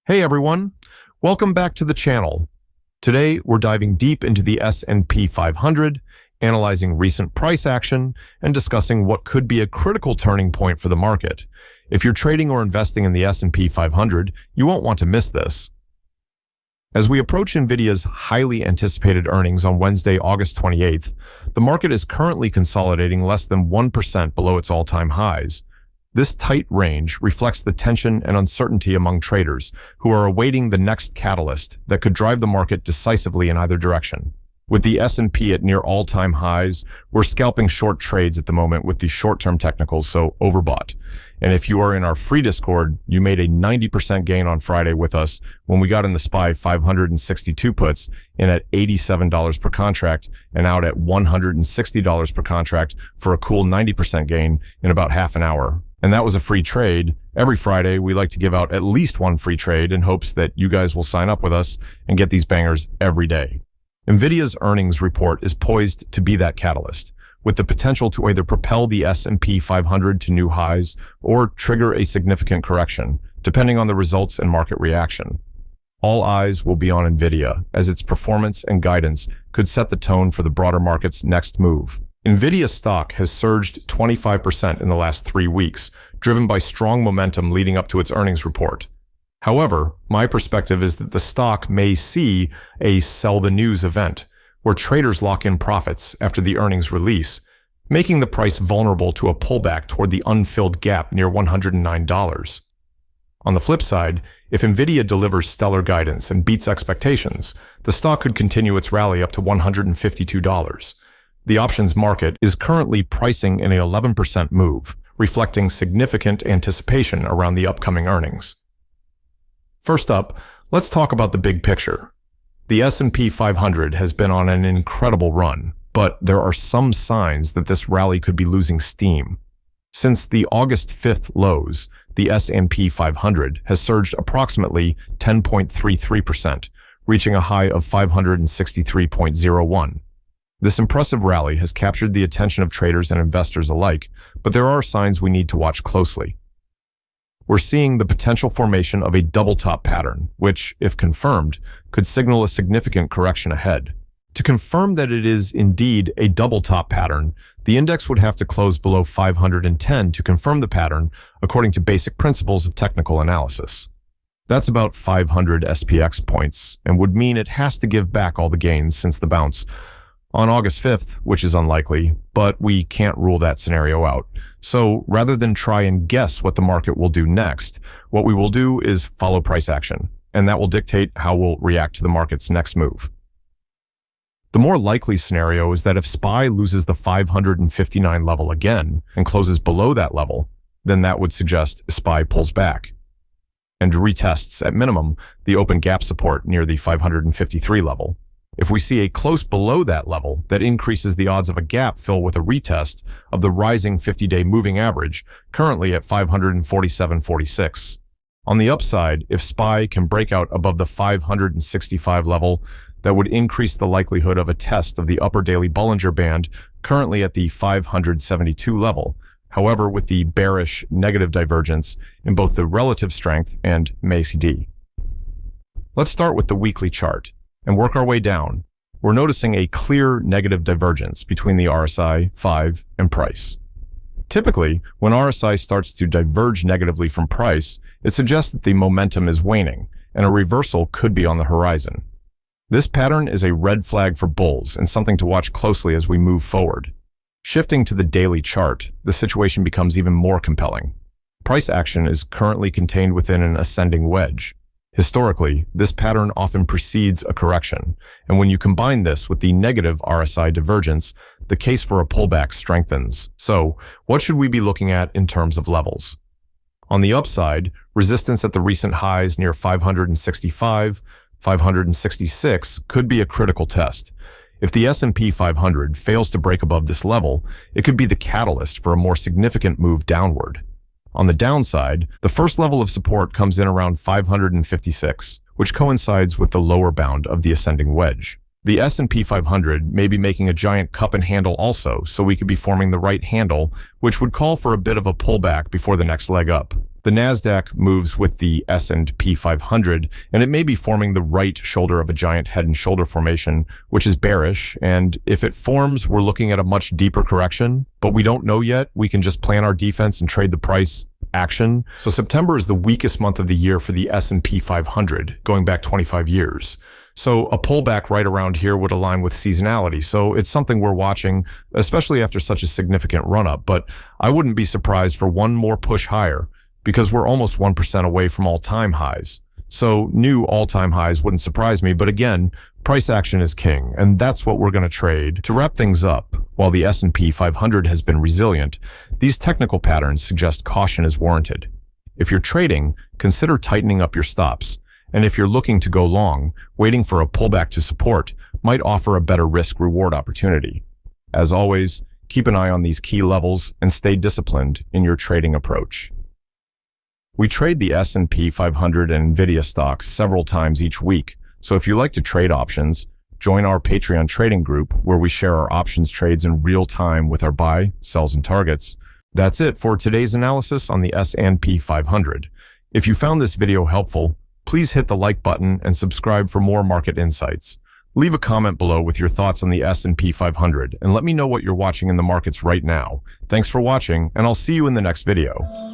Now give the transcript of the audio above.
Hey everyone, welcome back to the channel. Today we're diving deep into the S&P 500, analyzing recent price action, and discussing what could be a critical turning point for the market. If you're trading or investing in the S&P 500, you won't want to miss this. As we approach Nvidia's highly anticipated earnings on Wednesday, August 28th, the market is currently consolidating less than 1% below its all-time highs. This tight range reflects the tension and uncertainty among traders who are awaiting the next catalyst that could drive the market decisively in either direction. With the S&P at near all-time highs, we're scalping short trades at the moment with the short-term technicals, so overbought. And if you are in our free Discord, you made a 90% gain on Friday with us when we got in the SPY 562 puts in at $87 per contract and out at $160 per contract for a cool 90% gain in about half an hour. And that was a free trade. Every Friday, we like to give out at least one free trade in hopes that you guys will sign up with us and get these bangers every day. Nvidia's earnings report is poised to be that catalyst, with the potential to either propel the S&P 500 to new highs or trigger a significant correction, depending on the results and market reaction. All eyes will be on Nvidia, as its performance and guidance could set the tone for the broader market's next move. Nvidia stock has surged 25% in the last 3 weeks, driven by strong momentum leading up to its earnings report. However, my perspective is that the stock may see a sell the news event, where traders lock in profits after the earnings release, making the price vulnerable to a pullback toward the unfilled gap near $109. On the flip side, if Nvidia delivers stellar guidance and beats expectations, the stock could continue its rally up to $152. The options market is currently pricing in an 11% move, reflecting significant anticipation around the upcoming earnings. First up, let's talk about the big picture. The S&P 500 has been on an incredible run, but there are some signs that this rally could be losing steam. Since the August 5th lows, the S&P 500 has surged approximately 10.33%, reaching a high of 563.01. This impressive rally has captured the attention of traders and investors alike, but there are signs we need to watch closely. We're seeing the potential formation of a double top pattern, which, if confirmed, could signal a significant correction ahead. To confirm that it is indeed a double top pattern, the index would have to close below 510 to confirm the pattern, according to basic principles of technical analysis. That's about 500 SPX points, and would mean it has to give back all the gains since the bounce on August 5th, which is unlikely, but we can't rule that scenario out. So rather than try and guess what the market will do next, what we will do is follow price action, and that will dictate how we'll react to the market's next move. The more likely scenario is that if SPY loses the 559 level again and closes below that level, then that would suggest SPY pulls back and retests at minimum the open gap support near the 553 level. If we see a close below that level, that increases the odds of a gap fill with a retest of the rising 50-day moving average, currently at 547.46. On the upside, if SPY can break out above the 565 level, that would increase the likelihood of a test of the upper daily Bollinger Band, currently at the 572 level, however with the bearish negative divergence in both the relative strength and MACD. Let's start with the weekly chart and work our way down. We're noticing a clear negative divergence between the RSI, 5, and price. Typically, when RSI starts to diverge negatively from price, it suggests that the momentum is waning, and a reversal could be on the horizon. This pattern is a red flag for bulls and something to watch closely as we move forward. Shifting to the daily chart, the situation becomes even more compelling. Price action is currently contained within an ascending wedge. Historically, this pattern often precedes a correction, and when you combine this with the negative RSI divergence, the case for a pullback strengthens. So, what should we be looking at in terms of levels? On the upside, resistance at the recent highs near 565, 566 could be a critical test. If the S&P 500 fails to break above this level, it could be the catalyst for a more significant move downward. On the downside, the first level of support comes in around 556, which coincides with the lower bound of the ascending wedge. The S&P 500 may be making a giant cup and handle also, so we could be forming the right handle, which would call for a bit of a pullback before the next leg up. The Nasdaq moves with the S&P 500, and it may be forming the right shoulder of a giant head and shoulder formation, which is bearish. And if it forms, we're looking at a much deeper correction, but we don't know yet. We can just plan our defense and trade the price action. So September is the weakest month of the year for the S&P 500, going back 25 years. So a pullback right around here would align with seasonality. So it's something we're watching, especially after such a significant run-up. But I wouldn't be surprised for one more push higher, because we're almost 1% away from all-time highs. So new all-time highs wouldn't surprise me, but again, price action is king, and that's what we're going to trade. To wrap things up, while the S&P 500 has been resilient, these technical patterns suggest caution is warranted. If you're trading, consider tightening up your stops, and if you're looking to go long, waiting for a pullback to support might offer a better risk-reward opportunity. As always, keep an eye on these key levels and stay disciplined in your trading approach. We trade the S&P 500 and Nvidia stocks several times each week, so if you like to trade options, join our Patreon trading group where we share our options trades in real time with our buy, sells, and targets. That's it for today's analysis on the S&P 500. If you found this video helpful, please hit the like button and subscribe for more market insights. Leave a comment below with your thoughts on the S&P 500 and let me know what you're watching in the markets right now. Thanks for watching, and I'll see you in the next video.